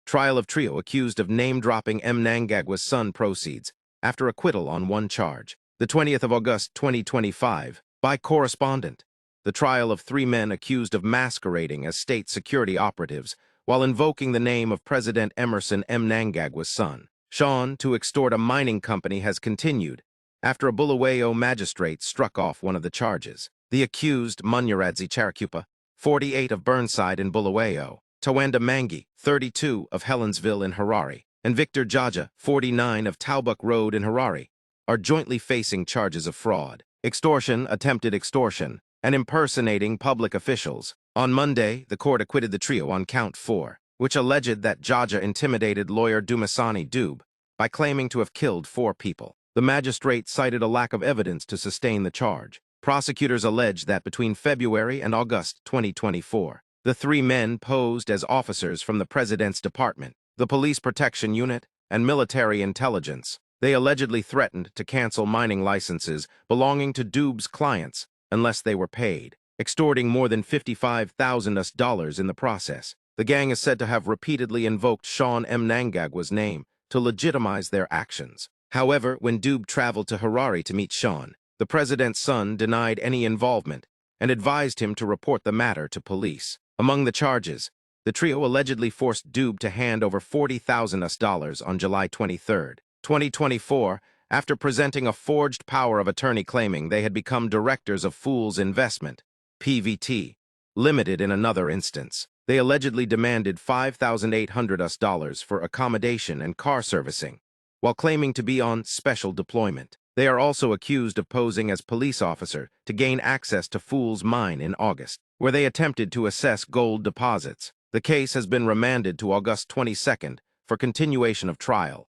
Trial of trio accused of name-dropping Mnangagwa's son proceeds, after acquittal on one charge. The 20th of August 2025, by correspondent. The trial of three men accused of masquerading as state security operatives while invoking the name of President Emmerson Mnangagwa's son, Sean, to extort a mining company has continued, after a Bulawayo magistrate struck off one of the charges. The accused, Munyaradzi Charakupa, 48 of Burnside in Bulawayo, Tawanda Mangi, 32 of Helensville in Harare, and Victor Jaja, 49 of Taubuk Road in Harare, are jointly facing charges of fraud, extortion, attempted extortion, and impersonating public officials. On Monday, the court acquitted the trio on count 4, which alleged that Jaja intimidated lawyer Dumasani Dube by claiming to have killed 4 people. The magistrate cited a lack of evidence to sustain the charge. Prosecutors alleged that between February and August 2024, the 3 men posed as officers from the President's Department, the Police Protection Unit, and Military Intelligence. They allegedly threatened to cancel mining licenses belonging to Dube's clients unless they were paid, extorting more than $55,000 in the process. The gang is said to have repeatedly invoked Sean Mnangagwa's name to legitimize their actions. However, when Dube traveled to Harare to meet Sean, the president's son denied any involvement and advised him to report the matter to police. Among the charges, the trio allegedly forced Dube to hand over $40,000 on July 23, 2024, after presenting a forged power of attorney claiming they had become directors of Fools Investment, PVT, Limited in another instance. They allegedly demanded $5,800 for accommodation and car servicing, while claiming to be on special deployment. They are also accused of posing as police officer to gain access to Fool's Mine in August, where they attempted to assess gold deposits. The case has been remanded to August 22 for continuation of trial.